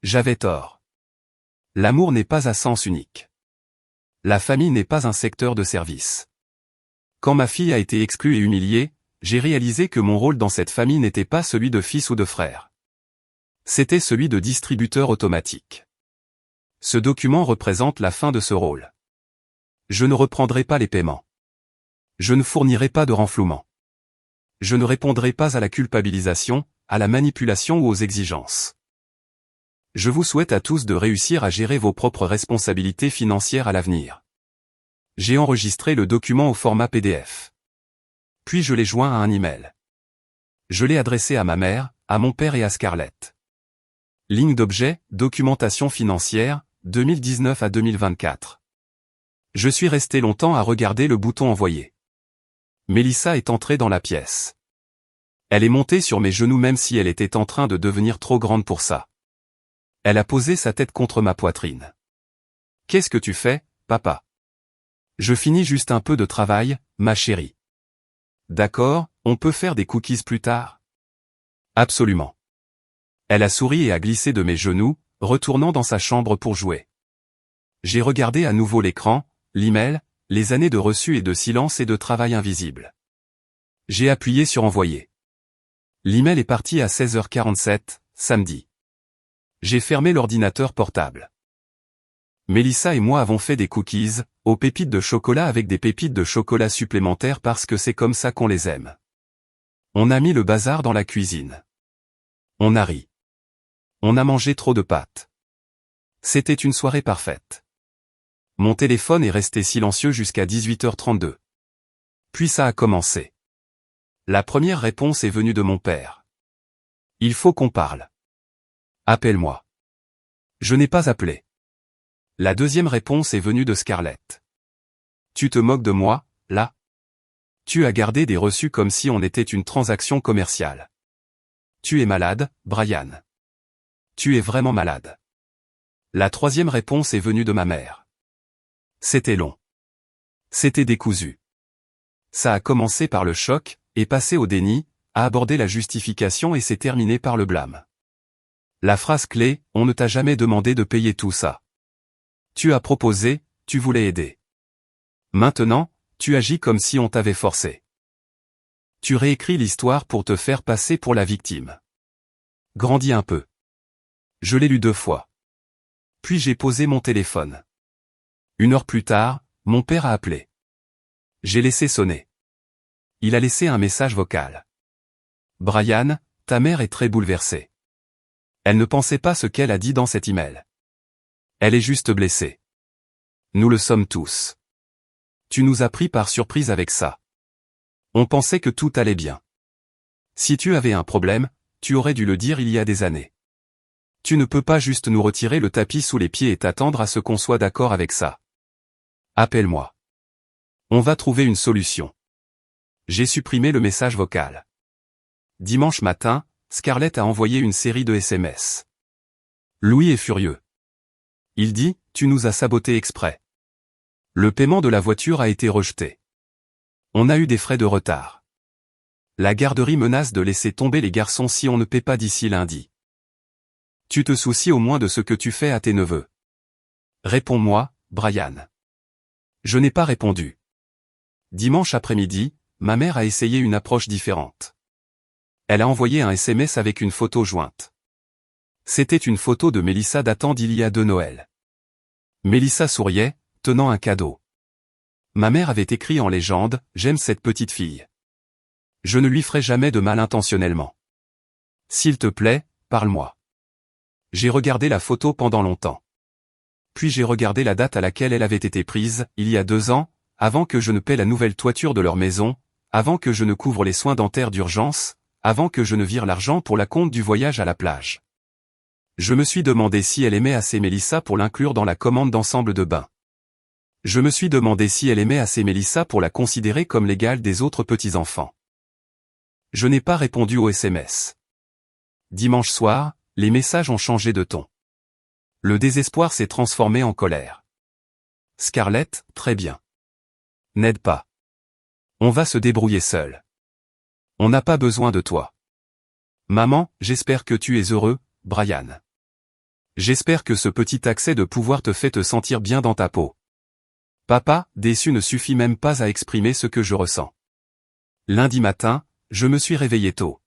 [SPEAKER 1] J'avais tort. L'amour n'est pas à sens unique. La famille n'est pas un secteur de service. Quand ma fille a été exclue et humiliée, j'ai réalisé que mon rôle dans cette famille n'était pas celui de fils ou de frère. C'était celui de distributeur automatique. Ce document représente la fin de ce rôle. Je ne reprendrai pas les paiements. Je ne fournirai pas de renflouement. Je ne répondrai pas à la culpabilisation, à la manipulation ou aux exigences. Je vous souhaite à tous de réussir à gérer vos propres responsabilités financières à l'avenir. J'ai enregistré le document au format PDF. Puis je l'ai joint à un email. Je l'ai adressé à ma mère, à mon père et à Scarlett. Ligne d'objet, documentation financière, 2019 à 2024. Je suis resté longtemps à regarder le bouton envoyer. Mélissa est entrée dans la pièce. Elle est montée sur mes genoux même si elle était en train de devenir trop grande pour ça. Elle a posé sa tête contre ma poitrine. « Qu'est-ce que tu fais, papa ? » « Je finis juste un peu de travail, ma chérie. »« D'accord, on peut faire des cookies plus tard ? » »« Absolument. » Elle a souri et a glissé de mes genoux, retournant dans sa chambre pour jouer. J'ai regardé à nouveau l'écran, l'email, les années de reçu et de silence et de travail invisible. J'ai appuyé sur envoyer. L'email est parti à 16h47, samedi. J'ai fermé l'ordinateur portable. Mélissa et moi avons fait des cookies, aux pépites de chocolat avec des pépites de chocolat supplémentaires parce que c'est comme ça qu'on les aime. On a mis le bazar dans la cuisine. On a ri. On a mangé trop de pâtes. C'était une soirée parfaite. Mon téléphone est resté silencieux jusqu'à 18h32. Puis ça a commencé. La première réponse est venue de mon père. « Il faut qu'on parle. Appelle-moi. » Je n'ai pas appelé. La deuxième réponse est venue de Scarlett. « Tu te moques de moi, là ? Tu as gardé des reçus comme si on était une transaction commerciale. Tu es malade, Brian. Tu es vraiment malade. » La troisième réponse est venue de ma mère. C'était long. C'était décousu. Ça a commencé par le choc, est passé au déni, a abordé la justification et s'est terminé par le blâme. La phrase clé, « On ne t'a jamais demandé de payer tout ça. Tu as proposé, tu voulais aider. Maintenant, tu agis comme si on t'avait forcé. Tu réécris l'histoire pour te faire passer pour la victime. Grandis un peu. » Je l'ai lu 2 fois. Puis j'ai posé mon téléphone. 1 heure plus tard, mon père a appelé. J'ai laissé sonner. Il a laissé un message vocal. « Brian, ta mère est très bouleversée. Elle ne pensait pas ce qu'elle a dit dans cet email. Elle est juste blessée. Nous le sommes tous. Tu nous as pris par surprise avec ça. On pensait que tout allait bien. Si tu avais un problème, tu aurais dû le dire il y a des années. Tu ne peux pas juste nous retirer le tapis sous les pieds et t'attendre à ce qu'on soit d'accord avec ça. Appelle-moi. On va trouver une solution. » J'ai supprimé le message vocal. Dimanche matin, Scarlett a envoyé une série de SMS. Louis est furieux. Il dit, « Tu nous as saboté exprès. Le paiement de la voiture a été rejeté. On a eu des frais de retard. La garderie menace de laisser tomber les garçons si on ne paie pas d'ici lundi. Tu te soucies au moins de ce que tu fais à tes neveux. Réponds-moi, Brian. » Je n'ai pas répondu. Dimanche après-midi, ma mère a essayé une approche différente. Elle a envoyé un SMS avec une photo jointe. C'était une photo de Mélissa datant d'il y a 2 Noëls. Mélissa souriait, tenant un cadeau. Ma mère avait écrit en légende, j'aime cette petite fille. Je ne lui ferai jamais de mal intentionnellement. S'il te plaît, parle-moi. J'ai regardé la photo pendant longtemps. Puis j'ai regardé la date à laquelle elle avait été prise, il y a 2 ans, avant que je ne paie la nouvelle toiture de leur maison, avant que je ne couvre les soins dentaires d'urgence, avant que je ne vire l'argent pour la compte du voyage à la plage. Je me suis demandé si elle aimait assez Mélissa pour l'inclure dans la commande d'ensemble de bains. Je me suis demandé si elle aimait assez Mélissa pour la considérer comme l'égale des autres petits-enfants. Je n'ai pas répondu aux SMS. Dimanche soir, les messages ont changé de ton. Le désespoir s'est transformé en colère. Scarlett, très bien. N'aide pas. On va se débrouiller seul. On n'a pas besoin de toi. Maman, j'espère que tu es heureux, Brian. J'espère que ce petit accès de pouvoir te fait te sentir bien dans ta peau. Papa, déçu ne suffit même pas à exprimer ce que je ressens. Lundi matin, je me suis réveillé tôt.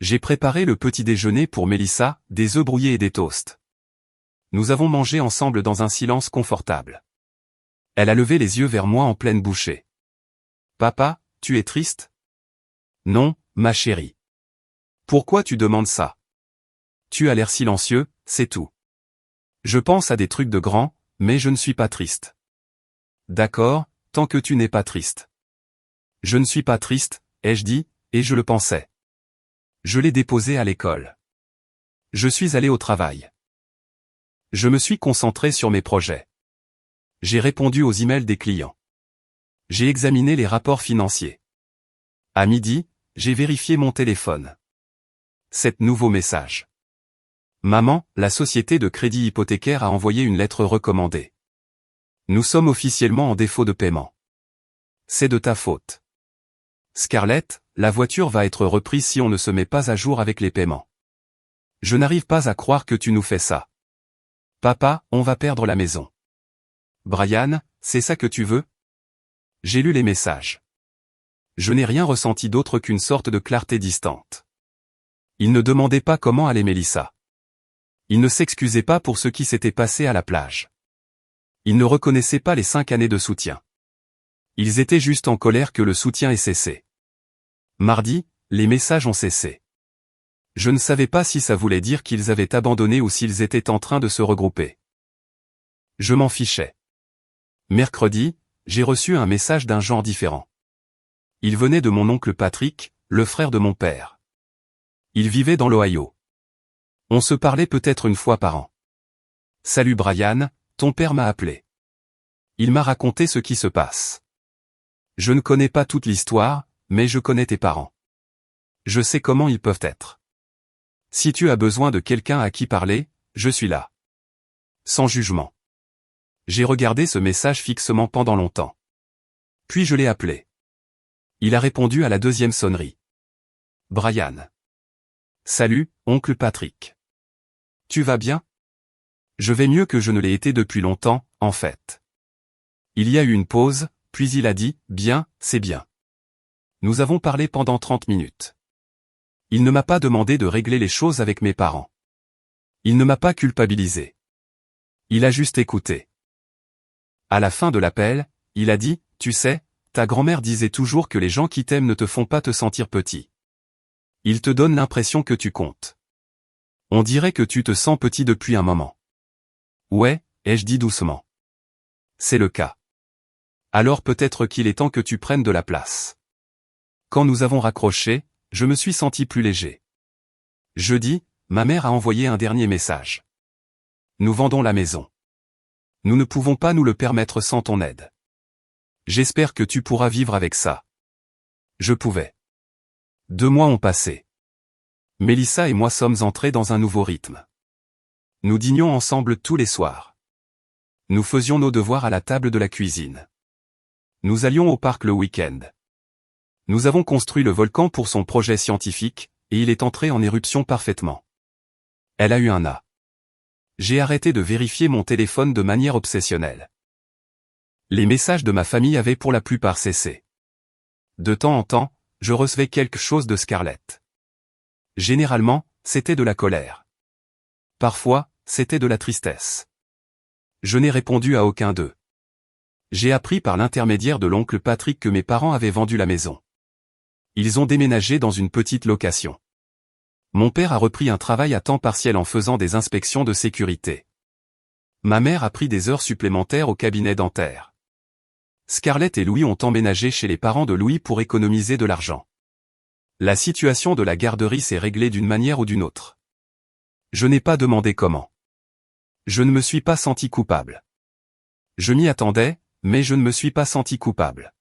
[SPEAKER 1] J'ai préparé le petit déjeuner pour Mélissa, des œufs brouillés et des toasts. Nous avons mangé ensemble dans un silence confortable. Elle a levé les yeux vers moi en pleine bouchée. Papa, tu es triste? Non, ma chérie. Pourquoi tu demandes ça? Tu as l'air silencieux, c'est tout. Je pense à des trucs de grands, mais je ne suis pas triste. D'accord, tant que tu n'es pas triste. Je ne suis pas triste, ai-je dit, et je le pensais. Je l'ai déposé à l'école. Je suis allé au travail. Je me suis concentré sur mes projets. J'ai répondu aux emails des clients. J'ai examiné les rapports financiers. À midi, j'ai vérifié mon téléphone. 7 nouveaux messages. Maman, la société de crédit hypothécaire a envoyé une lettre recommandée. Nous sommes officiellement en défaut de paiement. C'est de ta faute. Scarlett, la voiture va être reprise si on ne se met pas à jour avec les paiements. Je n'arrive pas à croire que tu nous fais ça. Papa, on va perdre la maison. Brian, c'est ça que tu veux? J'ai lu les messages. Je n'ai rien ressenti d'autre qu'une sorte de clarté distante. Il ne demandait pas comment allait Mélissa. Il ne s'excusait pas pour ce qui s'était passé à la plage. Il ne reconnaissait pas les 5 années de soutien. Ils étaient juste en colère que le soutien ait cessé. Mardi, les messages ont cessé. Je ne savais pas si ça voulait dire qu'ils avaient abandonné ou s'ils étaient en train de se regrouper. Je m'en fichais. Mercredi, j'ai reçu un message d'un genre différent. Il venait de mon oncle Patrick, le frère de mon père. Il vivait dans l'Ohio. On se parlait peut-être une fois par an. Salut Brian, ton père m'a appelé. Il m'a raconté ce qui se passe. Je ne connais pas toute l'histoire, mais je connais tes parents. Je sais comment ils peuvent être. Si tu as besoin de quelqu'un à qui parler, je suis là. Sans jugement. J'ai regardé ce message fixement pendant longtemps. Puis je l'ai appelé. Il a répondu à la 2e sonnerie. Brian. Salut, oncle Patrick. Tu vas bien? Je vais mieux que je ne l'ai été depuis longtemps, en fait. Il y a eu une pause, puis il a dit, bien, c'est bien. Nous avons parlé pendant 30 minutes. Il ne m'a pas demandé de régler les choses avec mes parents. Il ne m'a pas culpabilisé. Il a juste écouté. À la fin de l'appel, il a dit, tu sais, ta grand-mère disait toujours que les gens qui t'aiment ne te font pas te sentir petit. Ils te donnent l'impression que tu comptes. On dirait que tu te sens petit depuis un moment. Ouais, ai-je dit doucement. C'est le cas. Alors peut-être qu'il est temps que tu prennes de la place. Quand nous avons raccroché, je me suis senti plus léger. Jeudi, ma mère a envoyé un dernier message. Nous vendons la maison. Nous ne pouvons pas nous le permettre sans ton aide. J'espère que tu pourras vivre avec ça. Je pouvais. 2 mois ont passé. Mélissa et moi sommes entrés dans un nouveau rythme. Nous dînions ensemble tous les soirs. Nous faisions nos devoirs à la table de la cuisine. Nous allions au parc le week-end. Nous avons construit le volcan pour son projet scientifique, et il est entré en éruption parfaitement. Elle a eu un A. J'ai arrêté de vérifier mon téléphone de manière obsessionnelle. Les messages de ma famille avaient pour la plupart cessé. De temps en temps, je recevais quelque chose de Scarlett. Généralement, c'était de la colère. Parfois, c'était de la tristesse. Je n'ai répondu à aucun d'eux. J'ai appris par l'intermédiaire de l'oncle Patrick que mes parents avaient vendu la maison. Ils ont déménagé dans une petite location. Mon père a repris un travail à temps partiel en faisant des inspections de sécurité. Ma mère a pris des heures supplémentaires au cabinet dentaire. Scarlett et Louis ont emménagé chez les parents de Louis pour économiser de l'argent. La situation de la garderie s'est réglée d'une manière ou d'une autre. Je n'ai pas demandé comment. Je ne me suis pas senti coupable. Je m'y attendais, mais je ne me suis pas senti coupable.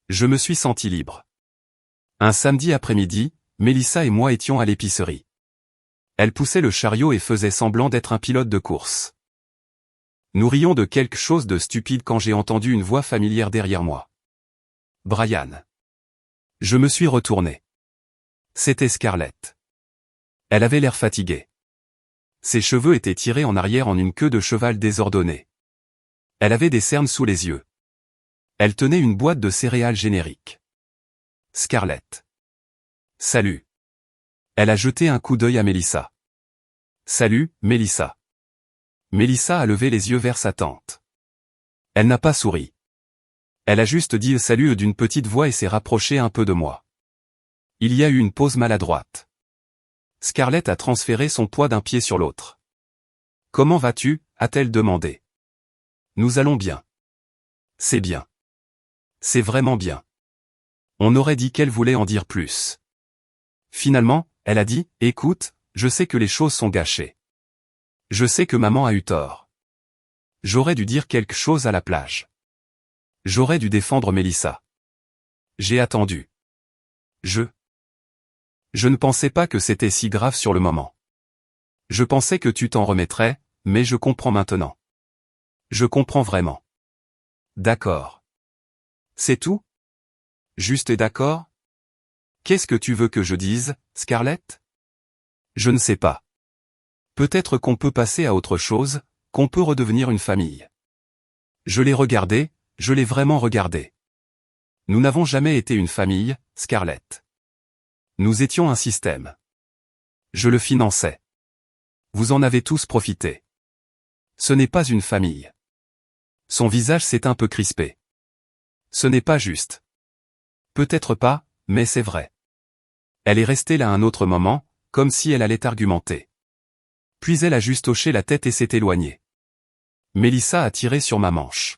[SPEAKER 1] Je me suis senti libre. Un samedi après-midi, Mélissa et moi étions à l'épicerie. Elle poussait le chariot et faisait semblant d'être un pilote de course. Nous rions de quelque chose de stupide quand j'ai entendu une voix familière derrière moi. Brian. Je me suis retourné. C'était Scarlett. Elle avait l'air fatiguée. Ses cheveux étaient tirés en arrière en une queue de cheval désordonnée. Elle avait des cernes sous les yeux. Elle tenait une boîte de céréales générique. Scarlett. Salut. Elle a jeté un coup d'œil à Mélissa. Salut, Mélissa. Mélissa a levé les yeux vers sa tante. Elle n'a pas souri. Elle a juste dit salut d'une petite voix et s'est rapprochée un peu de moi. Il y a eu une pause maladroite. Scarlett a transféré son poids d'un pied sur l'autre. Comment vas-tu, a-t-elle demandé. Nous allons bien. C'est bien. C'est vraiment bien. On aurait dit qu'elle voulait en dire plus. Finalement, elle a dit, écoute, je sais que les choses sont gâchées. Je sais que maman a eu tort. J'aurais dû dire quelque chose à la plage. J'aurais dû défendre Mélissa. J'ai attendu. Je ne pensais pas que c'était si grave sur le moment. Je pensais que tu t'en remettrais, mais je comprends maintenant. Je comprends vraiment. D'accord. C'est tout? Juste d'accord? Qu'est-ce que tu veux que je dise, Scarlett? Je ne sais pas. Peut-être qu'on peut passer à autre chose, qu'on peut redevenir une famille. Je l'ai regardé, je l'ai vraiment regardé. Nous n'avons jamais été une famille, Scarlett. Nous étions un système. Je le finançais. Vous en avez tous profité. Ce n'est pas une famille. Son visage s'est un peu crispé. Ce n'est pas juste. Peut-être pas, mais c'est vrai. Elle est restée là un autre moment, comme si elle allait argumenter. Puis elle a juste hoché la tête et s'est éloignée. Mélissa a tiré sur ma manche.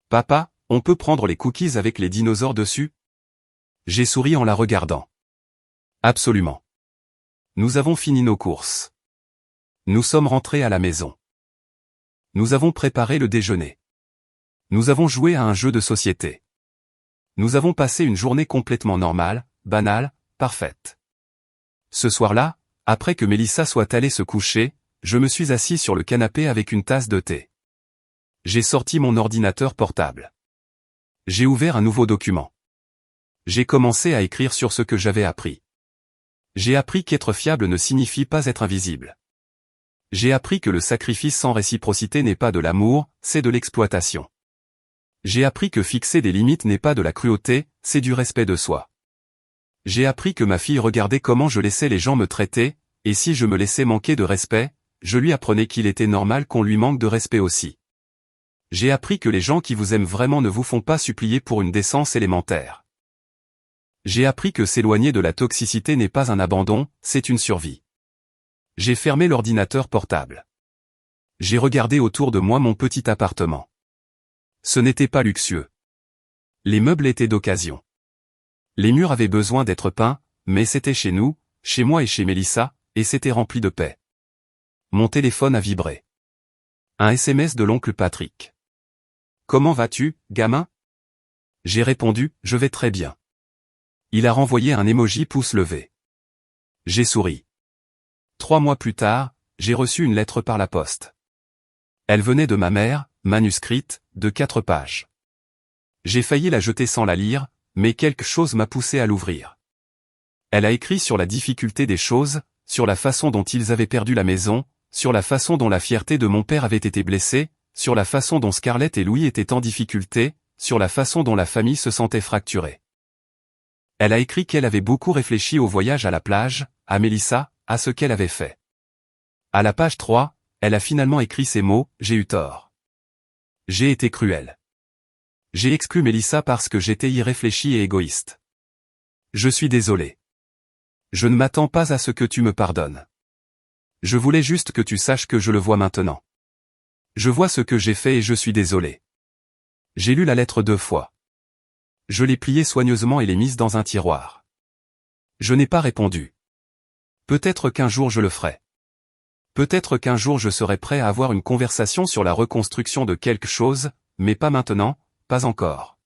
[SPEAKER 1] Papa, on peut prendre les cookies avec les dinosaures dessus? J'ai souri en la regardant. Absolument. Nous avons fini nos courses. Nous sommes rentrés à la maison. Nous avons préparé le déjeuner. Nous avons joué à un jeu de société. Nous avons passé une journée complètement normale, banale, parfaite. Ce soir-là, après que Mélissa soit allée se coucher, je me suis assis sur le canapé avec une tasse de thé. J'ai sorti mon ordinateur portable. J'ai ouvert un nouveau document. J'ai commencé à écrire sur ce que j'avais appris. J'ai appris qu'être fiable ne signifie pas être invisible. J'ai appris que le sacrifice sans réciprocité n'est pas de l'amour, c'est de l'exploitation. J'ai appris que fixer des limites n'est pas de la cruauté, c'est du respect de soi. J'ai appris que ma fille regardait comment je laissais les gens me traiter, et si je me laissais manquer de respect, je lui apprenais qu'il était normal qu'on lui manque de respect aussi. J'ai appris que les gens qui vous aiment vraiment ne vous font pas supplier pour une décence élémentaire. J'ai appris que s'éloigner de la toxicité n'est pas un abandon, c'est une survie. J'ai fermé l'ordinateur portable. J'ai regardé autour de moi mon petit appartement. Ce n'était pas luxueux. Les meubles étaient d'occasion. Les murs avaient besoin d'être peints, mais c'était chez nous, chez moi et chez Mélissa, et c'était rempli de paix. Mon téléphone a vibré. Un SMS de l'oncle Patrick. Comment vas-tu, gamin? J'ai répondu, je vais très bien. Il a renvoyé un emoji pouce levé. J'ai souri. 3 mois plus tard, j'ai reçu une lettre par la poste. Elle venait de ma mère, manuscrite, de 4 pages. J'ai failli la jeter sans la lire, mais quelque chose m'a poussé à l'ouvrir. Elle a écrit sur la difficulté des choses, sur la façon dont ils avaient perdu la maison, sur la façon dont la fierté de mon père avait été blessée, sur la façon dont Scarlett et Louis étaient en difficulté, sur la façon dont la famille se sentait fracturée. Elle a écrit qu'elle avait beaucoup réfléchi au voyage à la plage, à Mélissa, à ce qu'elle avait fait. À la page 3, elle a finalement écrit ces mots, j'ai eu tort. J'ai été cruelle. J'ai exclu Mélissa parce que j'étais irréfléchi et égoïste. Je suis désolé. Je ne m'attends pas à ce que tu me pardonnes. Je voulais juste que tu saches que je le vois maintenant. Je vois ce que j'ai fait et je suis désolé. J'ai lu la lettre 2 fois. Je l'ai pliée soigneusement et l'ai mise dans un tiroir. Je n'ai pas répondu. Peut-être qu'un jour je le ferai. Peut-être qu'un jour je serai prêt à avoir une conversation sur la reconstruction de quelque chose, mais pas maintenant, pas encore.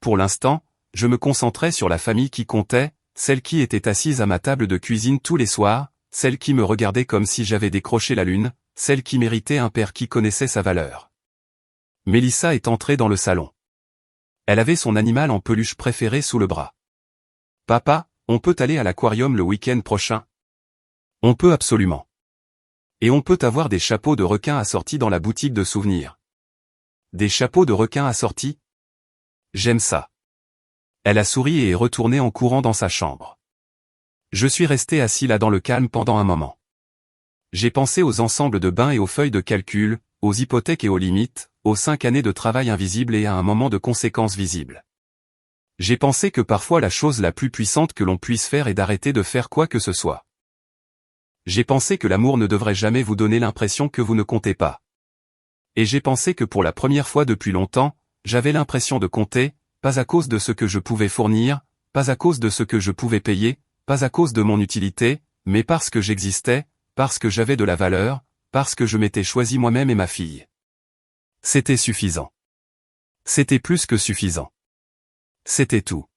[SPEAKER 1] Pour l'instant, je me concentrais sur la famille qui comptait, celle qui était assise à ma table de cuisine tous les soirs, celle qui me regardait comme si j'avais décroché la lune, celle qui méritait un père qui connaissait sa valeur. Mélissa est entrée dans le salon. Elle avait son animal en peluche préféré sous le bras. « Papa, on peut aller à l'aquarium le week-end prochain ? » « On peut absolument. Et on peut avoir des chapeaux de requin assortis dans la boutique de souvenirs. » « Des chapeaux de requin assortis ? J'aime ça. » Elle a souri et est retournée en courant dans sa chambre. Je suis resté assis là dans le calme pendant un moment. J'ai pensé aux ensembles de bains et aux feuilles de calcul, aux hypothèques et aux limites, aux 5 années de travail invisible et à un moment de conséquences visibles. J'ai pensé que parfois la chose la plus puissante que l'on puisse faire est d'arrêter de faire quoi que ce soit. J'ai pensé que l'amour ne devrait jamais vous donner l'impression que vous ne comptez pas. Et j'ai pensé que pour la première fois depuis longtemps, j'avais l'impression de compter, pas à cause de ce que je pouvais fournir, pas à cause de ce que je pouvais payer, pas à cause de mon utilité, mais parce que j'existais, parce que j'avais de la valeur, parce que je m'étais choisi moi-même et ma fille. C'était suffisant. C'était plus que suffisant. C'était tout.